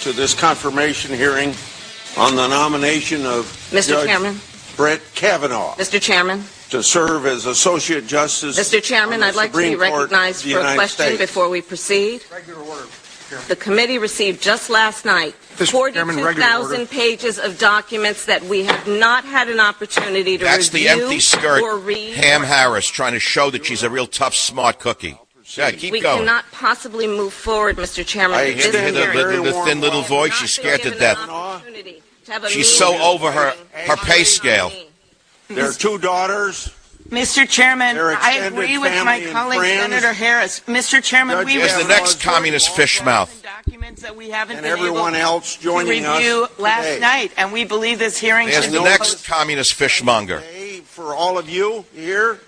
to this confirmation hearing on the nomination of Mr. Chairman. Brett Kavanaugh Mr. Chairman. to serve as Associate Justice. Mr. Chairman, I'd like to be recognized for a question before we proceed. Regular order. The committee received just last night 42,000 pages of documents that we have not had an opportunity to That's review the empty skirt, or read. Ham Harris, trying to show that she's a real tough, smart cookie. Yeah, keep We going. cannot possibly move forward, Mr. Chairman. I with this extend hearing. The thin little voice, she's scared to death. She's so over her pay scale. Their two daughters. Mr. Chairman, Their I extended agree with my family and colleague, friends. Senator Harris. Mr. Chairman, Judge we There's the Kavanaugh next communist fish mouth. documents that we haven't And been everyone able else to joining us review last today. night, and we believe this hearing There's should the be next communist fishmonger. For all of you here,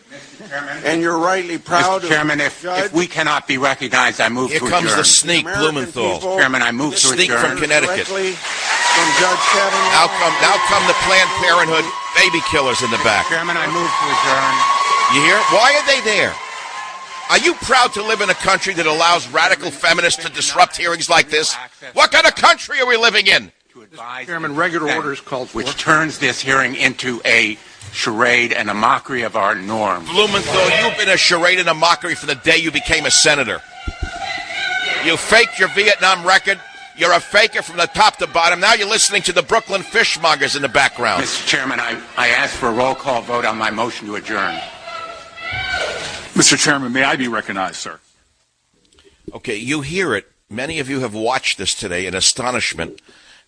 and you're rightly proud Mr. Chairman, of if we cannot be recognized, I move Here to comes adjourn. the sneak, Blumenthal. Chairman, I move to Sneak adjourn. from Connecticut. From Judge Kavanaugh. Now come the Planned Parenthood baby killers in the back. Chairman, I move to adjourn. You hear? Why are they there? Are you proud to live in a country that allows radical feminists to disrupt hearings like this? What kind of country are we living in? Chairman, regular orders called for. Which turns this hearing into a charade and a mockery of our norms. Blumenthal, you've been a charade and a mockery from the day you became a senator. You faked your Vietnam record. You're a faker from the top to bottom. Now you're listening to the Brooklyn fishmongers in the background. Mr. Chairman, I ask for a roll call vote on my motion to adjourn. Mr. Chairman, may I be recognized, sir? Okay, you hear it. Many of you have watched this today in astonishment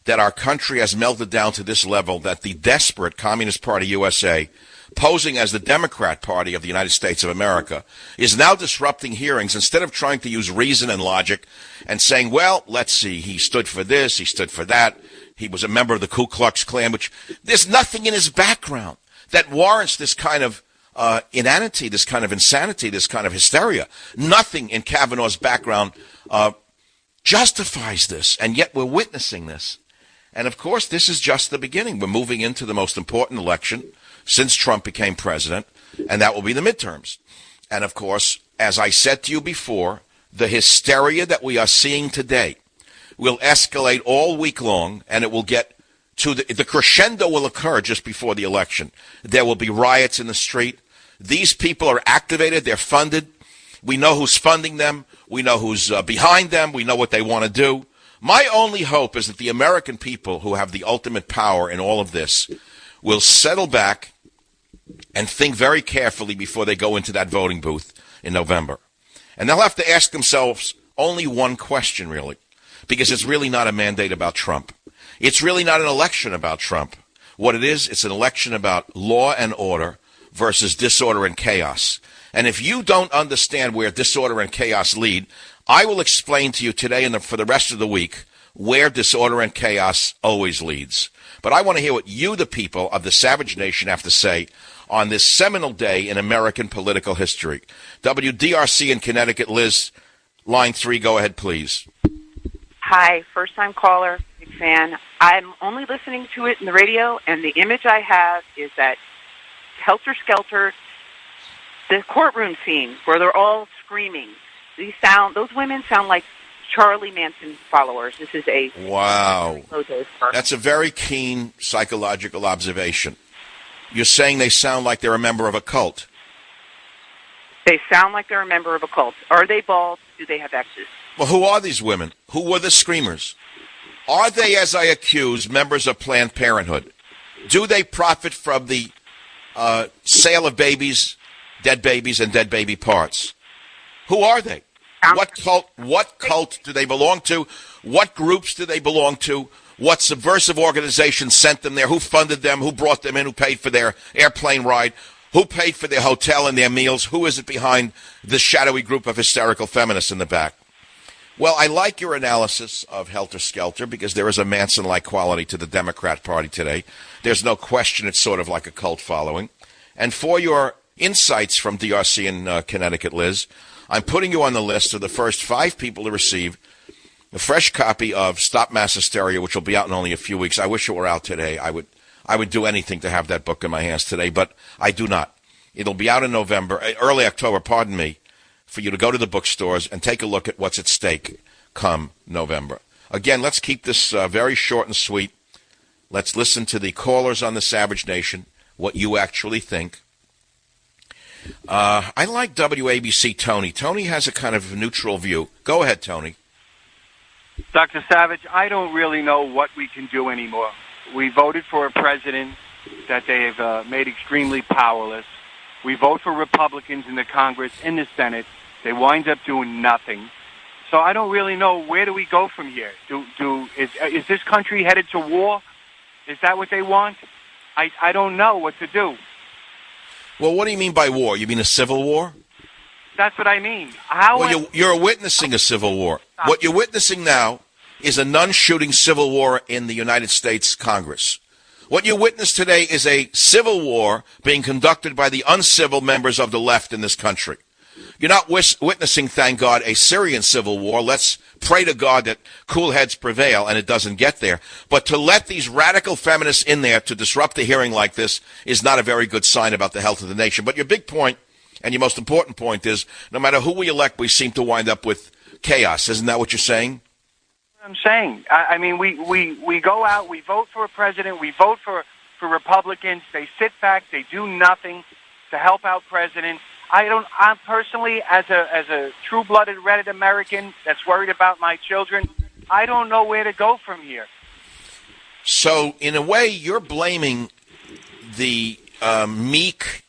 that our country has melted down to this level, that the desperate Communist Party USA, posing as the Democrat Party of the United States of America, is now disrupting hearings instead of trying to use reason and logic and saying, well, let's see, he stood for this, he stood for that, he was a member of the Ku Klux Klan, which there's nothing in his background that warrants this kind of inanity, this kind of insanity, this kind of hysteria. Nothing in Kavanaugh's background justifies this, and yet we're witnessing this. And, of course, this is just the beginning. We're moving into the most important election since Trump became president, and that will be the midterms. And, of course, as I said to you before, the hysteria that we are seeing today will escalate all week long, and it will get to the crescendo will occur just before the election. There will be riots in the street. These people are activated. They're funded. We know who's funding them. We know who's behind them. We know what they want to do. My only hope is that the American people who have the ultimate power in all of this will settle back and think very carefully before they go into that voting booth in November. And they'll have to ask themselves only one question, really, because it's really not a mandate about Trump. It's really not an election about Trump. What it is, it's an election about law and order versus disorder and chaos. And if you don't understand where disorder and chaos lead, I will explain to you today and for the rest of the week where disorder and chaos always leads. But I want to hear what you, the people of the savage nation, have to say on this seminal day in American political history. WDRC in Connecticut, Liz, line 3, go ahead, please. Hi, first-time caller, big fan. I'm only listening to it in the radio, and the image I have is that Helter Skelter, the courtroom scene where they're all screaming. Those women sound like Charlie Manson followers. This is a wow. That's a very keen psychological observation. You're saying they sound like they're a member of a cult. They sound like they're a member of a cult. Are they bald? Do they have X's? Well, who are these women? Who were the screamers? Are they, as I accuse, members of Planned Parenthood? Do they profit from the sale of babies, and dead baby parts? Who are they? What cult do they belong to? What groups do they belong to? What subversive organizations sent them there? Who funded them? Who brought them in? Who paid for their airplane ride? Who paid for their hotel and their meals? Who is it behind this shadowy group of hysterical feminists in the back? Well, I like your analysis of Helter Skelter because there is a Manson-like quality to the Democrat Party today. There's no question it's sort of like a cult following. And for your insights from DRC in Connecticut, Liz, I'm putting you on the list of the first 5 people to receive a fresh copy of Stop Mass Hysteria, which will be out in only a few weeks. I wish it were out today. I would do anything to have that book in my hands today, but I do not. It'll be out in November, early October, pardon me, for you to go to the bookstores and take a look at what's at stake come November. Again, let's keep this very short and sweet. Let's listen to the callers on the Savage Nation, what you actually think. I like WABC Tony. Tony has a kind of neutral view. Go ahead, Tony. Dr. Savage, I don't really know what we can do anymore. We voted for a president that they have made extremely powerless. We vote for Republicans in the Congress, in the Senate. They wind up doing nothing. So I don't really know, where do we go from here? Is this country headed to war? Is that what they want? I don't know what to do. Well, what do you mean by war? You mean a civil war? That's what I mean. You're witnessing a civil war. What you're witnessing now is a nun-shooting civil war in the United States Congress. What you witness today is a civil war being conducted by the uncivil members of the left in this country. You're not witnessing, thank God, a Syrian civil war. Let's pray to God that cool heads prevail and it doesn't get there. But to let these radical feminists in there to disrupt a hearing like this is not a very good sign about the health of the nation. But your big point, and your most important point, is no matter who we elect, we seem to wind up with chaos. Isn't that what you're saying? I'm saying. I mean, we go out, we vote for a president, we vote for Republicans. They sit back, they do nothing to help out presidents. I'm personally, as a true-blooded Reddit American that's worried about my children, I don't know where to go from here. So, in a way, you're blaming the meek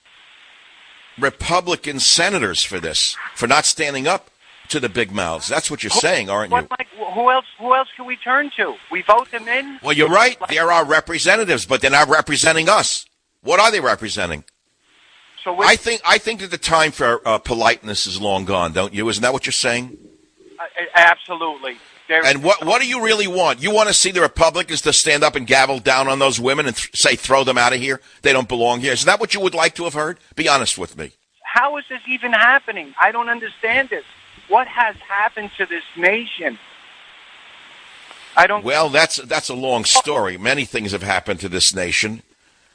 Republican senators for this, for not standing up to the big mouths. That's what you're saying, aren't you? Who else can we turn to? We vote them in? Well, you're right. There are representatives, but they're not representing us. What are they representing? So I think that the time for politeness is long gone, don't you? Isn't that what you're saying? Absolutely. And what do you really want? You want to see the Republicans to stand up and gavel down on those women and say, throw them out of here? They don't belong here. Is that what you would like to have heard? Be honest with me. How is this even happening? I don't understand this. What has happened to this nation? Well, that's a long story. Many things have happened to this nation.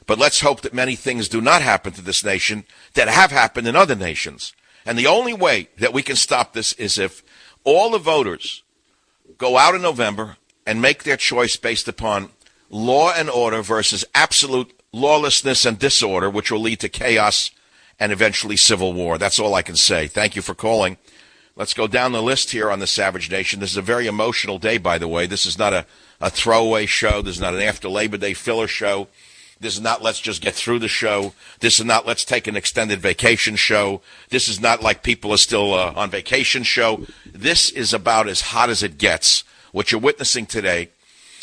But let's hope that many things do not happen to this nation that have happened in other nations. And the only way that we can stop this is if all the voters go out in November and make their choice based upon law and order versus absolute lawlessness and disorder, which will lead to chaos and eventually civil war. That's all I can say. Thank you for calling. Let's go down the list here on the Savage Nation. This is a very emotional day, by the way. This is not a throwaway show. This is not an after Labor Day filler show. This is not let's just get through the show. This is not let's take an extended vacation show. This is not like people are still on vacation show. This is about as hot as it gets. What you're witnessing today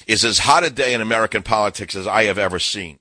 is as hot a day in American politics as I have ever seen.